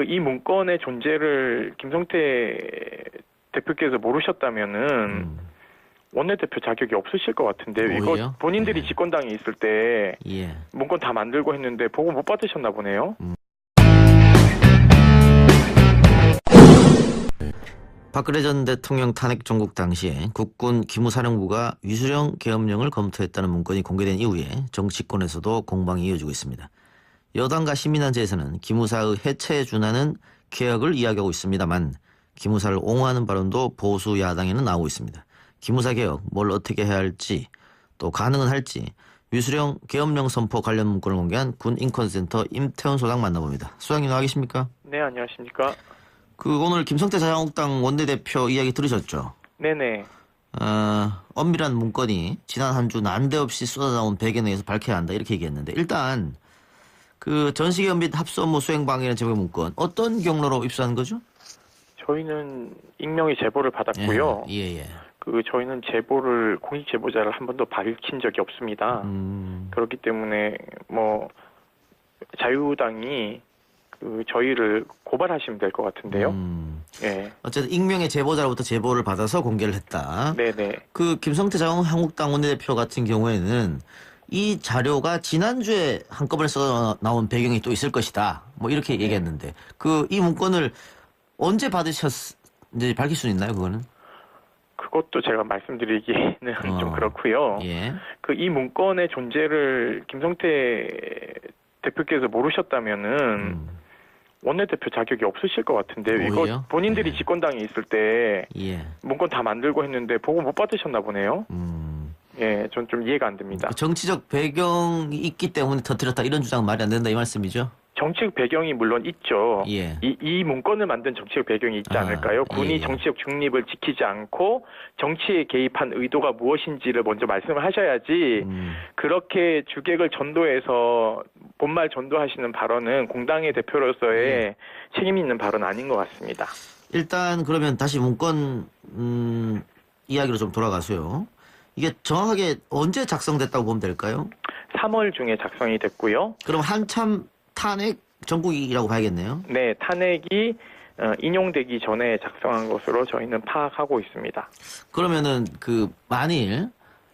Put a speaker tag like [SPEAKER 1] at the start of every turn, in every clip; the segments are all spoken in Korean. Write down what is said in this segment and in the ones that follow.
[SPEAKER 1] 이 문건의 존재를 김성태 대표께서 모르셨다면은 원내대표 자격이 없으실 것 같은데요. 이거 본인들이 집권당에 있을 때 문건 다 만들고 했는데 보고 못 받으셨나 보네요.
[SPEAKER 2] 박근혜 전 대통령 탄핵 정국 당시에 국군 기무사령부가 위수령 계엄령을 검토했다는 문건이 공개된 이후에 정치권에서도 공방이 이어지고 있습니다. 여당과 시민단체에서는 기무사의 해체에 준하는 개혁을 이야기하고 있습니다만 기무사를 옹호하는 발언도 보수 야당에는 나오고 있습니다. 기무사 개혁, 뭘 어떻게 해야 할지, 또 가능은 할지 위수령 계엄령 선포 관련 문건을 공개한 군인권센터 임태훈 소장 만나봅니다. 소장님 나와 계십니까?
[SPEAKER 1] 네, 안녕하십니까.
[SPEAKER 2] 오늘 김성태 자유한국당 원내대표 이야기 들으셨죠?
[SPEAKER 1] 네네.
[SPEAKER 2] 엄밀한 문건이 지난 한 주 난데없이 쏟아나온 배경에 의해서 밝혀야 한다 이렇게 얘기했는데 일단 전시개헌 및 합수업무 수행 방해라는 제목의 문건 어떤 경로로 입수한 거죠?
[SPEAKER 1] 저희는 익명의 제보를 받았고요. 저희는 제보를 공식 제보자를 한 번도 밝힌 적이 없습니다. 그렇기 때문에 자유당이 저희를 고발하시면 될 것 같은데요.
[SPEAKER 2] 어쨌든 익명의 제보자로부터 제보를 받아서 공개를 했다.
[SPEAKER 1] 네네.
[SPEAKER 2] 김성태 자유한국당 원내대표 같은 경우에는 이 자료가 지난주에 한꺼번에 써 나온 배경이 또 있을 것이다. 이렇게 얘기했는데 이 문건을 언제 받으셨는지 밝힐 수 있나요, 그거는?
[SPEAKER 1] 그것도 제가 말씀드리기는 좀 그렇고요. 이 문건의 존재를 김성태 대표께서 모르셨다면은 원내대표 자격이 없으실 것 같은데요. 이거 본인들이 집권당에 있을 때 문건 다 만들고 했는데 보고 못 받으셨나 보네요. 전 좀 이해가 안 됩니다.
[SPEAKER 2] 정치적 배경이 있기 때문에 터뜨렸다 이런 주장은 말이 안 된다 이 말씀이죠?
[SPEAKER 1] 정치적 배경이 물론 있죠. 이 문건을 만든 정치적 배경이 있지 않을까요? 군이 정치적 중립을 지키지 않고 정치에 개입한 의도가 무엇인지를 먼저 말씀을 하셔야지 그렇게 주객을 전도해서 본말 전도하시는 발언은 공당의 대표로서의 책임 있는 발언 아닌 것 같습니다.
[SPEAKER 2] 일단 그러면 다시 문건 이야기로 좀 돌아가서요. 이게 정확하게 언제 작성됐다고 보면 될까요?
[SPEAKER 1] 3월 중에 작성이 됐고요.
[SPEAKER 2] 그럼 한참 탄핵 전국이라고 봐야겠네요.
[SPEAKER 1] 네, 탄핵이 인용되기 전에 작성한 것으로 저희는 파악하고 있습니다.
[SPEAKER 2] 그러면은 만일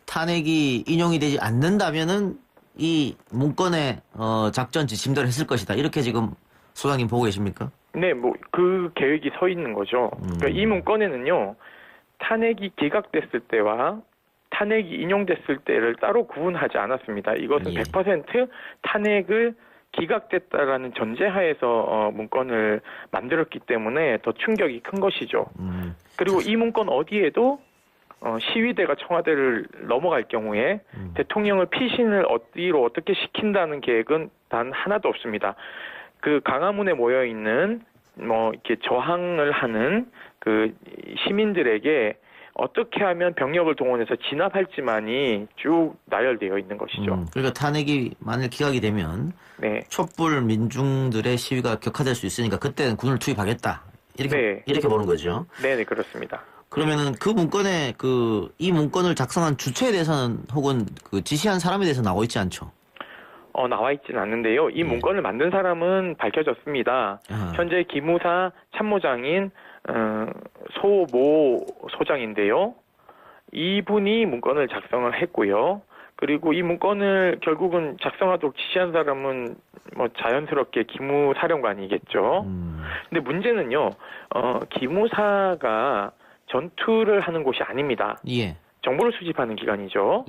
[SPEAKER 2] 탄핵이 인용이 되지 않는다면은 이 문건의 작전 지침대로 했을 것이다. 이렇게 지금 소장님 보고 계십니까?
[SPEAKER 1] 네, 그 계획이 서 있는 거죠. 그러니까 이 문건에는요, 탄핵이 기각됐을 때와 탄핵이 인용됐을 때를 따로 구분하지 않았습니다. 이것은 100% 탄핵을 기각됐다라는 전제하에서 문건을 만들었기 때문에 더 충격이 큰 것이죠. 그리고 이 문건 어디에도 시위대가 청와대를 넘어갈 경우에 대통령을 피신을 어디로 어떻게 시킨다는 계획은 단 하나도 없습니다. 강화문에 모여 있는 이렇게 저항을 하는 시민들에게 어떻게 하면 병력을 동원해서 진압할지만이 쭉 나열되어 있는 것이죠.
[SPEAKER 2] 그러니까 탄핵이 만일 기각이 되면 촛불 민중들의 시위가 격화될 수 있으니까 그때는 군을 투입하겠다. 이렇게 보는 거죠.
[SPEAKER 1] 네, 그렇습니다.
[SPEAKER 2] 그러면은 문건에 이 문건을 작성한 주체에 대해서는 혹은 지시한 사람에 대해서 나와 있지 않죠?
[SPEAKER 1] 나와 있지는 않는데요. 이 문건을 만든 사람은 밝혀졌습니다. 현재 기무사 참모장인 소모 소장인데요. 이분이 문건을 작성을 했고요. 그리고 이 문건을 결국은 작성하도록 지시한 사람은 자연스럽게 기무사령관이겠죠. 근데 문제는요, 기무사가 전투를 하는 곳이 아닙니다. 정보를 수집하는 기관이죠.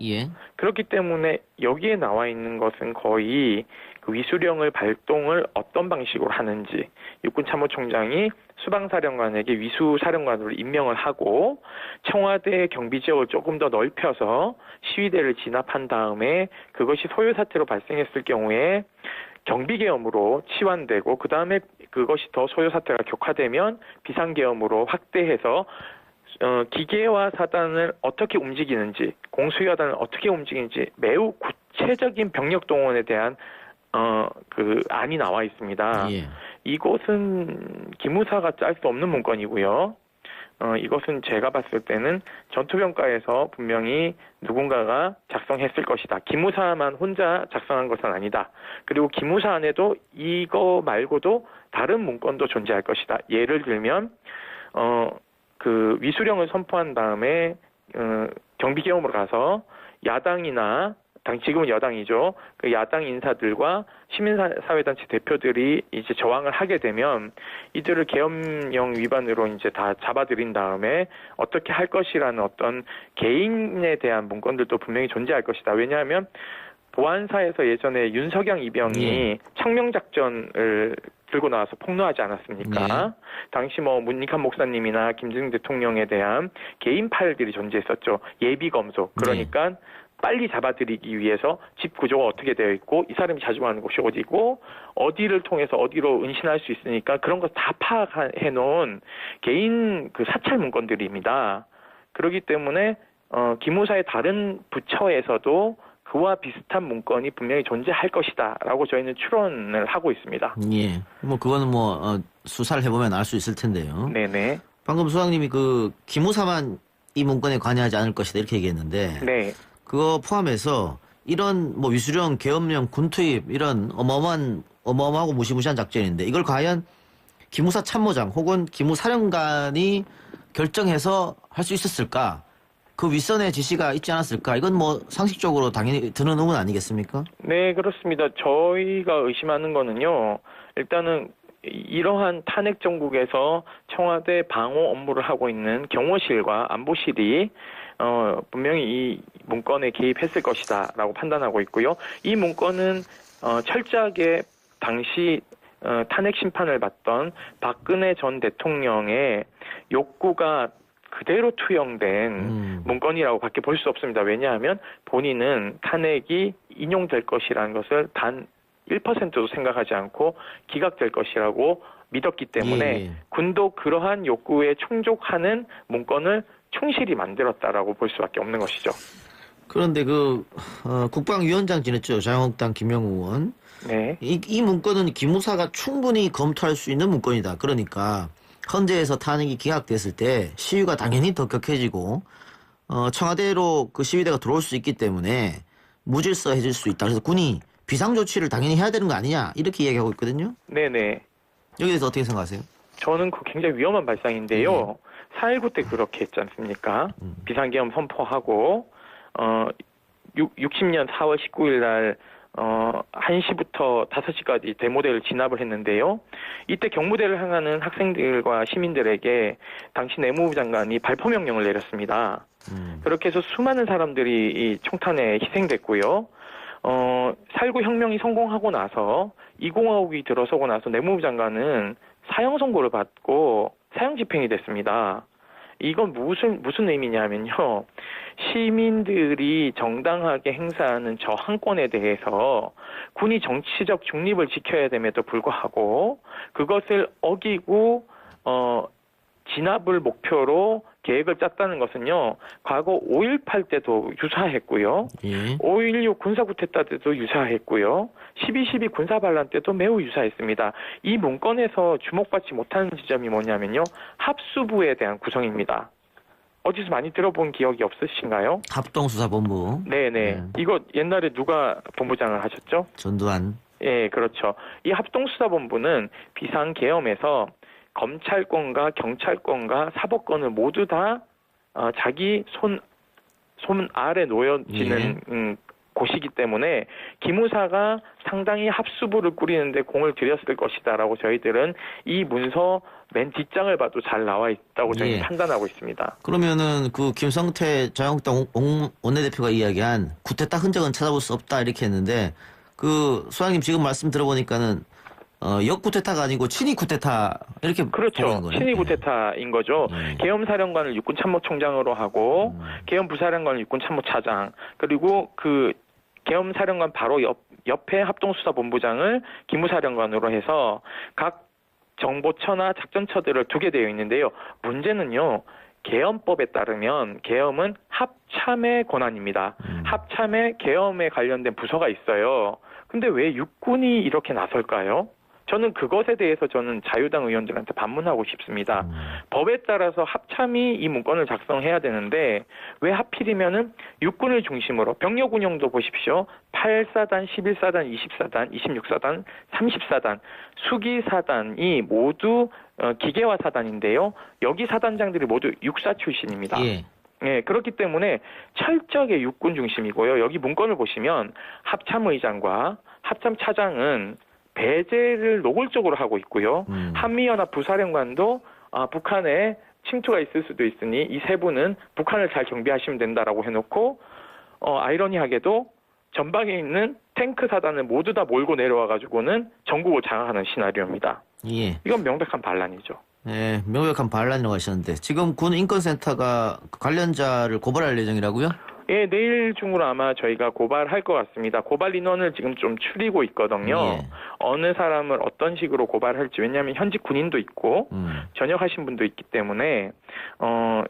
[SPEAKER 1] 그렇기 때문에 여기에 나와 있는 것은 거의 위수령을 발동을 어떤 방식으로 하는지 육군 참모총장이 수방사령관에게 위수사령관으로 임명을 하고 청와대 경비지역을 조금 더 넓혀서 시위대를 진압한 다음에 그것이 소요사태로 발생했을 경우에 경비계엄으로 치환되고 그 다음에 그것이 더 소요사태가 격화되면 비상계엄으로 확대해서 기계와 사단을 어떻게 움직이는지, 공수여단을 어떻게 움직이는지 매우 구체적인 병력 동원에 대한 안이 나와 있습니다. 이것은 기무사가 짤 수 없는 문건이고요. 이것은 제가 봤을 때는 전투병과에서 분명히 누군가가 작성했을 것이다. 기무사만 혼자 작성한 것은 아니다. 그리고 기무사 안에도 이거 말고도 다른 문건도 존재할 것이다. 예를 들면 그 위수령을 선포한 다음에 경비계엄으로 가서 야당이나 지금은 여당이죠. 그 야당 인사들과 시민사회단체 대표들이 이제 저항을 하게 되면 이들을 계엄령 위반으로 이제 다 잡아들인 다음에 어떻게 할 것이라는 어떤 개인에 대한 문건들도 분명히 존재할 것이다. 왜냐하면 보안사에서 예전에 윤석영 이병이 청명작전을 들고 나와서 폭로하지 않았습니까? 당시 뭐 문익환 목사님이나 김대중 대통령에 대한 개인 파일들이 존재했었죠. 예비검소. 그러니까 빨리 잡아들이기 위해서 집 구조가 어떻게 되어 있고 이 사람이 자주 가는 곳이 어디고 어디를 통해서 어디로 은신할 수 있으니까 그런 거 다 파악해 놓은 개인 그 사찰 문건들입니다. 그렇기 때문에 기무사의 다른 부처에서도 그와 비슷한 문건이 분명히 존재할 것이다라고 저희는 추론을 하고 있습니다.
[SPEAKER 2] 예. 뭐 그거는 수사를 해보면 알 수 있을 텐데요.
[SPEAKER 1] 네네.
[SPEAKER 2] 방금 소장님이 그 기무사만 이 문건에 관여하지 않을 것이다 이렇게 얘기했는데. 네. 그거 포함해서 이런 뭐 위수령, 계엄령, 군투입 이런 어마어마하고 무시무시한 작전인데 이걸 과연 기무사 참모장 혹은 기무사령관이 결정해서 할 수 있었을까? 그 윗선의 지시가 있지 않았을까? 이건 뭐 상식적으로 당연히 드는 의문 아니겠습니까?
[SPEAKER 1] 네, 그렇습니다. 저희가 의심하는 거는요. 일단은 이러한 탄핵 정국에서 청와대 방호 업무를 하고 있는 경호실과 안보실이 분명히 이 문건에 개입했을 것이다라고 판단하고 있고요. 이 문건은 철저하게 당시 탄핵 심판을 받던 박근혜 전 대통령의 욕구가 그대로 투영된 문건이라고 밖에 볼 수 없습니다. 왜냐하면 본인은 탄핵이 인용될 것이라는 것을 단 1%도 생각하지 않고 기각될 것이라고 믿었기 때문에 군도 그러한 욕구에 충족하는 문건을 충실히 만들었다라고 볼 수밖에 없는 것이죠.
[SPEAKER 2] 그런데 국방위원장 지냈죠. 자유한국당 김영우 의원. 네. 이 문건은 기무사가 충분히 검토할 수 있는 문건이다. 그러니까 헌재에서 탄핵이 기각됐을 때 시위가 당연히 더 격해지고 청와대로 그 시위대가 들어올 수 있기 때문에 무질서해질 수 있다. 그래서 군이 비상조치를 당연히 해야 되는 거 아니냐 이렇게 이야기하고 있거든요.
[SPEAKER 1] 네네.
[SPEAKER 2] 여기에 대해서 어떻게 생각하세요?
[SPEAKER 1] 저는 그거 굉장히 위험한 발상인데요. 4.19 때 그렇게 했지 않습니까? 비상계엄 선포하고 60년 4월 19일 날 1시부터 5시까지 대모대를 진압을 했는데요. 이때 경무대를 향하는 학생들과 시민들에게 당시 내무부 장관이 발포명령을 내렸습니다. 그렇게 해서 수많은 사람들이 이 총탄에 희생됐고요. 4.19 혁명이 성공하고 나서 2공화국이 들어서고 나서 내무부 장관은 사형 선고를 받고 사형 집행이 됐습니다. 이건 무슨 의미냐면요. 시민들이 정당하게 행사하는 저항권에 대해서 군이 정치적 중립을 지켜야 됨에도 불구하고 그것을 어기고 진압을 목표로 계획을 짰다는 것은요. 과거 5.18 때도 유사했고요. 5.16 군사쿠데타 때도 유사했고요. 12.12 군사반란 때도 매우 유사했습니다. 이 문건에서 주목받지 못하는 지점이 뭐냐면요. 합수부에 대한 구성입니다. 어디서 많이 들어본 기억이 없으신가요?
[SPEAKER 2] 합동수사본부.
[SPEAKER 1] 네네. 이거 옛날에 누가 본부장을 하셨죠?
[SPEAKER 2] 전두환.
[SPEAKER 1] 예, 그렇죠. 이 합동수사본부는 비상계엄에서 검찰권과 경찰권과 사법권을 모두 다 자기 손 아래 놓여지는 곳이기 때문에 기무사가 상당히 합수부를 꾸리는데 공을 들였을 것이다라고 저희들은 이 문서 맨 뒷장을 봐도 잘 나와 있다고 저희는 판단하고 있습니다.
[SPEAKER 2] 그러면은 그 김성태 자유한국당 원내대표가 이야기한 쿠데타 흔적은 찾아볼 수 없다 이렇게 했는데 그 소장님 지금 말씀 들어보니까는 역쿠데타가 아니고 친위 쿠데타 이렇게
[SPEAKER 1] 그렇죠.
[SPEAKER 2] 보는 거예요.
[SPEAKER 1] 친위 쿠데타인 거죠. 계엄사령관을 육군참모총장으로 하고 계엄부사령관을 육군참모차장 그리고 그 계엄사령관 바로 옆에 합동수사본부장을 기무사령관으로 해서 각 정보처나 작전처들을 두게 되어 있는데요. 문제는요. 계엄법에 따르면 계엄은 합참의 권한입니다. 합참에 계엄에 관련된 부서가 있어요. 근데 왜 육군이 이렇게 나설까요? 저는 그것에 대해서 저는 자유당 의원들한테 반문하고 싶습니다. 법에 따라서 합참이 이 문건을 작성해야 되는데 왜 하필이면은 육군을 중심으로 병력 운영도 보십시오. 8사단, 11사단, 20사단, 26사단, 30사단, 수기사단이 모두 기계화 사단인데요. 여기 사단장들이 모두 육사 출신입니다.
[SPEAKER 2] 예.
[SPEAKER 1] 네, 그렇기 때문에 철저하게 육군 중심이고요. 여기 문건을 보시면 합참의장과 합참차장은 배제를 노골적으로 하고 있고요. 한미연합 부사령관도 북한에 침투가 있을 수도 있으니 이 세 분은 북한을 잘 경비하시면 된다라고 해놓고 아이러니하게도 전방에 있는 탱크 사단을 모두 다 몰고 내려와가지고는 전국을 장악하는 시나리오입니다.
[SPEAKER 2] 예.
[SPEAKER 1] 이건 명백한 반란이죠.
[SPEAKER 2] 네, 명백한 반란이라고 하셨는데 지금 군 인권센터가 관련자를 고발할 예정이라고요?
[SPEAKER 1] 예, 내일 중으로 아마 저희가 고발할 것 같습니다. 고발 인원을 지금 좀 추리고 있거든요.
[SPEAKER 2] 예.
[SPEAKER 1] 어느 사람을 어떤 식으로 고발할지, 왜냐하면 현직 군인도 있고 전역하신 분도 있기 때문에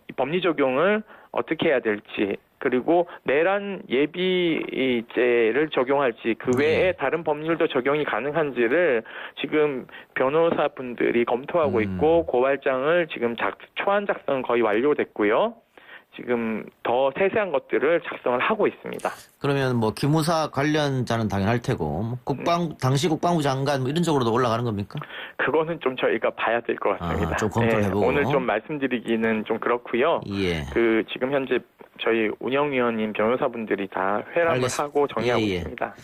[SPEAKER 1] 이 법리 적용을 어떻게 해야 될지, 그리고 내란 예비죄를 적용할지 그 외에 다른 법률도 적용이 가능한지를 지금 변호사분들이 검토하고 있고 고발장을 지금 초안 작성은 거의 완료됐고요. 지금 더 세세한 것들을 작성을 하고 있습니다.
[SPEAKER 2] 그러면 뭐 기무사 관련자는 당연할 테고 당시 국방부 장관 뭐 이런 쪽으로도 올라가는 겁니까?
[SPEAKER 1] 그거는 좀 저희가 봐야 될 것 같습니다.
[SPEAKER 2] 좀 검토해보고.
[SPEAKER 1] 오늘 좀 말씀드리기는 좀 그렇고요.
[SPEAKER 2] 예.
[SPEAKER 1] 지금 현재 저희 운영위원님 변호사분들이 다 회람을 하고 정리하고 있습니다.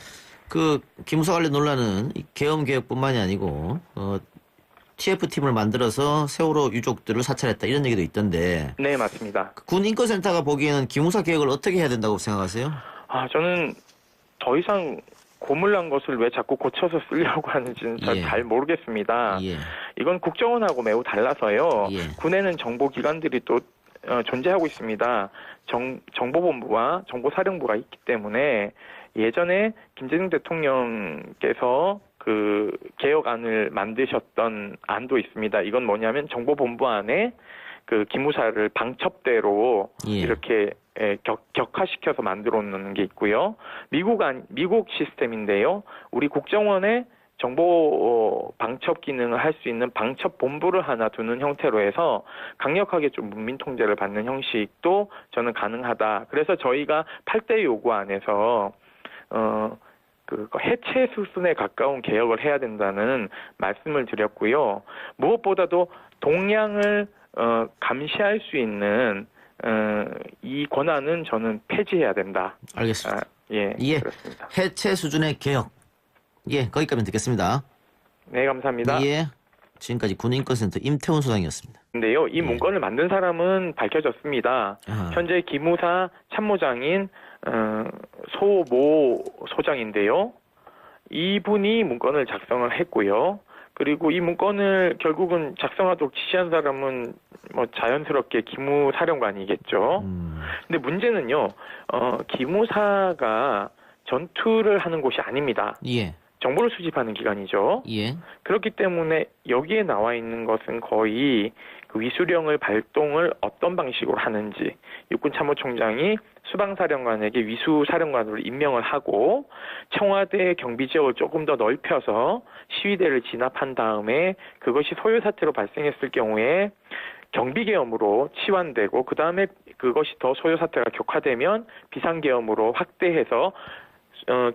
[SPEAKER 2] 기무사 관련 논란은 계엄 계획뿐만이 아니고 TF팀을 만들어서 세월호 유족들을 사찰했다 이런 얘기도 있던데.
[SPEAKER 1] 네, 맞습니다.
[SPEAKER 2] 군 인권센터가 보기에는 기무사 계획을 어떻게 해야 된다고 생각하세요?
[SPEAKER 1] 저는 더 이상 고물난 것을 왜 자꾸 고쳐서 쓰려고 하는지는 잘 모르겠습니다.
[SPEAKER 2] 예.
[SPEAKER 1] 이건 국정원하고 매우 달라서요.
[SPEAKER 2] 예.
[SPEAKER 1] 군에는 정보기관들이 또 존재하고 있습니다. 정보본부와 정보사령부가 있기 때문에 예전에 김대중 대통령께서 개혁안을 만드셨던 안도 있습니다. 이건 뭐냐면 정보본부 안에 기무사를 방첩대로 이렇게 격화시켜서 만들어 놓는 게 있고요. 미국 시스템인데요. 우리 국정원에 정보 방첩 기능을 할 수 있는 방첩본부를 하나 두는 형태로 해서 강력하게 좀 문민 통제를 받는 형식도 저는 가능하다. 그래서 저희가 8대 요구 안에서 해체 수순에 가까운 개혁을 해야 된다는 말씀을 드렸고요. 무엇보다도 동향을 감시할 수 있는 이 권한은 저는 폐지해야 된다.
[SPEAKER 2] 알겠습니다.
[SPEAKER 1] 예, 그렇습니다.
[SPEAKER 2] 해체 수준의 개혁. 거기까지 듣겠습니다.
[SPEAKER 1] 네, 감사합니다.
[SPEAKER 2] 지금까지 군인권센터 임태훈 소장이었습니다.
[SPEAKER 1] 근데요, 이 문건을 만든 사람은 밝혀졌습니다. 현재 기무사 참모장인 소모 소장인데요. 이분이 문건을 작성을 했고요. 그리고 이 문건을 결국은 작성하도록 지시한 사람은 자연스럽게 기무사령관이겠죠. 근데 문제는요, 기무사가 전투를 하는 곳이 아닙니다. 정보를 수집하는 기관이죠. 그렇기 때문에 여기에 나와 있는 것은 거의 위수령을 발동을 어떤 방식으로 하는지, 육군참모총장이 수방사령관에게 위수사령관으로 임명을 하고 청와대 경비지역을 조금 더 넓혀서 시위대를 진압한 다음에 그것이 소요사태로 발생했을 경우에 경비계엄으로 치환되고 그 다음에 그것이 더 소요사태가 격화되면 비상계엄으로 확대해서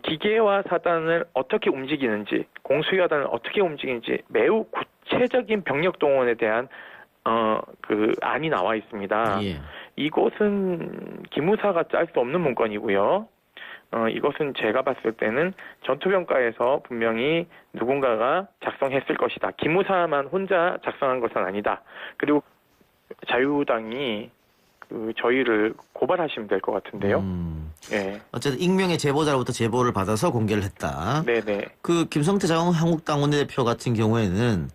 [SPEAKER 1] 기계화 사단을 어떻게 움직이는지, 공수여단을 어떻게 움직이는지 매우 구체적인 병력 동원에 대한 안이 나와 있습니다. 이것은 기무사가 짤 수 없는 문건이고요. 이것은 제가 봤을 때는 전투병과에서 분명히 누군가가 작성했을 것이다. 기무사만 혼자 작성한 것은 아니다. 그리고 자유당이 저희를 고발하시면 될 것 같은데요.
[SPEAKER 2] 어쨌든 익명의 제보자로부터 제보를 받아서 공개를 했다.
[SPEAKER 1] 네네.
[SPEAKER 2] 김성태 한국당 원내대표 같은 경우에는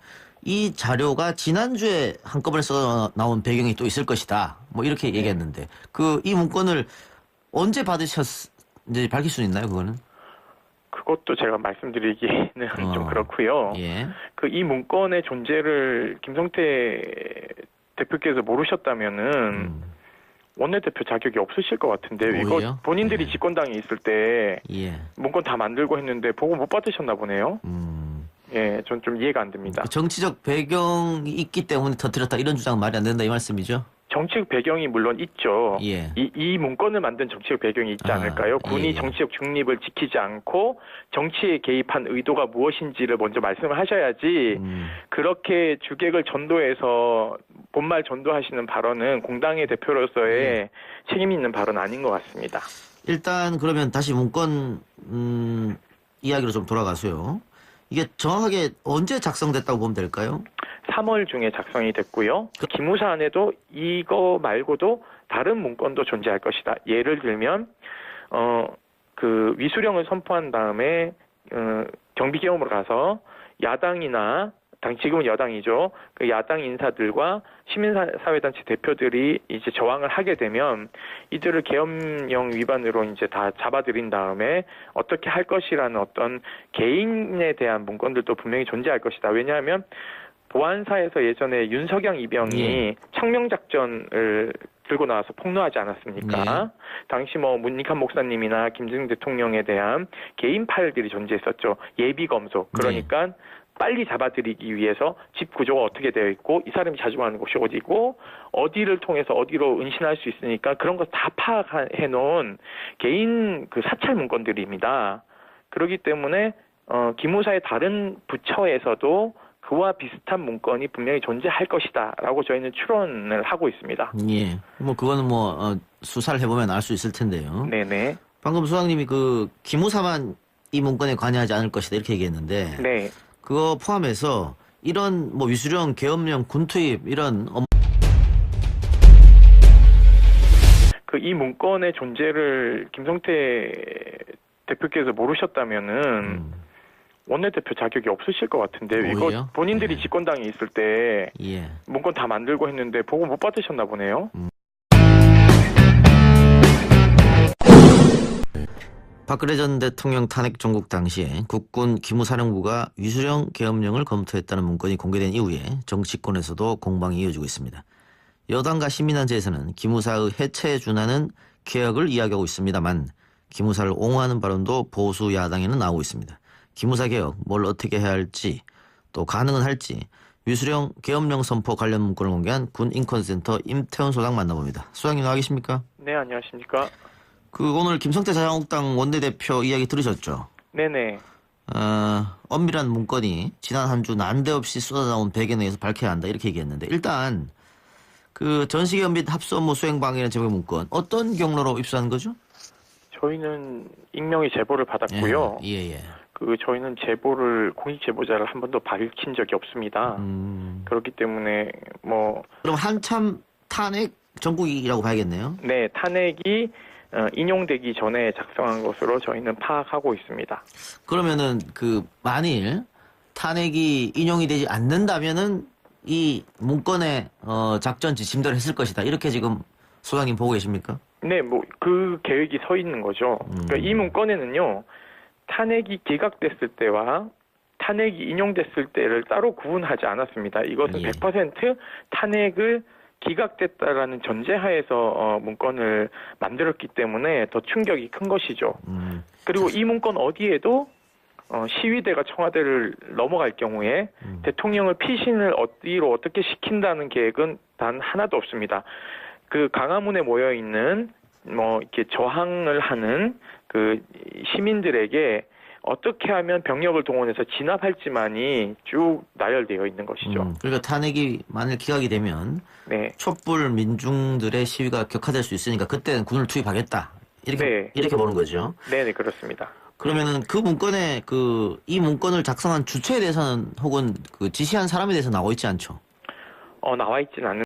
[SPEAKER 2] 이 자료가 지난주에 한꺼번에 써 나온 배경이 또 있을 것이다. 이렇게 얘기했는데 이 문건을 언제 받으셨는지 밝힐 수 있나요, 그거는?
[SPEAKER 1] 그것도 제가 말씀드리기는 좀 그렇고요. 이 문건의 존재를 김성태 대표께서 모르셨다면은 원내대표 자격이 없으실 것 같은데요. 이거 본인들이 집권당에 있을 때 문건 다 만들고 했는데 보고 못 받으셨나 보네요. 예, 전 좀 이해가 안 됩니다.
[SPEAKER 2] 정치적 배경이 있기 때문에 터뜨렸다 이런 주장은 말이 안 된다 이 말씀이죠?
[SPEAKER 1] 정치적 배경이 물론 있죠.
[SPEAKER 2] 예.
[SPEAKER 1] 이 문건을 만든 정치적 배경이 있지 않을까요? 군이
[SPEAKER 2] 예.
[SPEAKER 1] 정치적 중립을 지키지 않고 정치에 개입한 의도가 무엇인지를 먼저 말씀을 하셔야지 그렇게 주객을 전도해서 본말 전도하시는 발언은 공당의 대표로서의 책임 있는 발언 아닌 것 같습니다.
[SPEAKER 2] 일단 그러면 다시 문건 이야기로 좀 돌아가서요. 이게 정확하게 언제 작성됐다고 보면 될까요?
[SPEAKER 1] 3월 중에 작성이 됐고요. 기무사 안에도 이거 말고도 다른 문건도 존재할 것이다. 예를 들면 그 위수령을 선포한 다음에 경비계엄으로 가서 야당이나 지금은 여당이죠. 그 야당 인사들과 시민사회단체 대표들이 이제 저항을 하게 되면 이들을 계엄령 위반으로 이제 다 잡아들인 다음에 어떻게 할 것이라는 어떤 개인에 대한 문건들도 분명히 존재할 것이다. 왜냐하면 보안사에서 예전에 윤석영 이병이 청명작전을 들고 나와서 폭로하지 않았습니까? 당시 뭐 문익환 목사님이나 김대중 대통령에 대한 개인 파일들이 존재했었죠. 예비검소. 그러니까 빨리 잡아들이기 위해서 집 구조가 어떻게 되어 있고 이 사람이 자주 가는 곳이 어디고 어디를 통해서 어디로 은신할 수 있으니까 그런 거 다 파악해 놓은 개인 그 사찰 문건들입니다. 그렇기 때문에 기무사의 다른 부처에서도 그와 비슷한 문건이 분명히 존재할 것이다라고 저희는 추론을 하고 있습니다.
[SPEAKER 2] 예. 뭐 그거는 뭐 수사를 해보면 알 수 있을 텐데요.
[SPEAKER 1] 네네.
[SPEAKER 2] 방금 소장님이 그 기무사만 이 문건에 관여하지 않을 것이다 이렇게 얘기했는데,
[SPEAKER 1] 네.
[SPEAKER 2] 그거 포함해서 이런 뭐 위수령, 계엄령, 군투입 이런
[SPEAKER 1] 그 이 문건의 존재를 김성태 대표께서 모르셨다면은. 원내대표 자격이 없으실 것 같은데 이거 본인들이 집권당에 있을 때 문건 다 만들고 했는데 보고 못 받으셨나 보네요.
[SPEAKER 2] 박근혜 전 대통령 탄핵 정국 당시에 국군 기무사령부가 위수령 계엄령을 검토했다는 문건이 공개된 이후에 정치권에서도 공방이 이어지고 있습니다. 여당과 시민단체에서는 기무사의 해체에 준하는 개혁을 이야기하고 있습니다만 기무사를 옹호하는 발언도 보수 야당에는 나오고 있습니다. 기무사 개혁, 뭘 어떻게 해야 할지, 또 가능은 할지 위수령 계엄령 선포 관련 문건을 공개한 군인권센터 임태훈 소장 만나봅니다. 소장님 나와 계십니까?
[SPEAKER 1] 네, 안녕하십니까.
[SPEAKER 2] 그 오늘 김성태 자유한국당 원내대표 이야기 들으셨죠?
[SPEAKER 1] 네네.
[SPEAKER 2] 엄밀한 문건이 지난 한 주 난데없이 쏟아나온 배경에 의해서 밝혀야 한다 이렇게 얘기했는데, 일단 그 전시계엄 및 합수 업무 수행 방해라는 제목의 문건 어떤 경로로 입수한 거죠?
[SPEAKER 1] 저희는 익명의 제보를 받았고요. 그 저희는 제보를 공익 제보자를 한 번도 밝힌 적이 없습니다. 그렇기 때문에 뭐
[SPEAKER 2] 그럼 한참 탄핵 정국이라고 봐야겠네요.
[SPEAKER 1] 네, 탄핵이 인용되기 전에 작성한 것으로 저희는 파악하고 있습니다.
[SPEAKER 2] 그러면은 그 만일 탄핵이 인용이 되지 않는다면은 이 문건에 작전 지침대로 했을 것이다 이렇게 지금 소장님 보고 계십니까?
[SPEAKER 1] 네, 뭐 그 계획이 서 있는 거죠. 그러니까 이 문건에는요. 탄핵이 기각됐을 때와 탄핵이 인용됐을 때를 따로 구분하지 않았습니다. 이것은 100% 탄핵을 기각됐다라는 전제하에서 문건을 만들었기 때문에 더 충격이 큰 것이죠. 그리고 이 문건 어디에도 시위대가 청와대를 넘어갈 경우에 대통령을 피신을 어디로 어떻게 시킨다는 계획은 단 하나도 없습니다. 그 강화문에 모여 있는 뭐 이렇게 저항을 하는 그 시민들에게 어떻게 하면 병력을 동원해서 진압할지만이 쭉 나열되어 있는 것이죠.
[SPEAKER 2] 그러니까 탄핵이 만일 기각이 되면 촛불 민중들의 시위가 격화될 수 있으니까 그때는 군을 투입하겠다 이렇게 보는 거죠.
[SPEAKER 1] 네, 그렇습니다.
[SPEAKER 2] 그러면은 그 문건에 이 문건을 작성한 주체에 대해서는 혹은 그 지시한 사람에 대해서 나와 있지 않죠?
[SPEAKER 1] 나와 있지는 않는.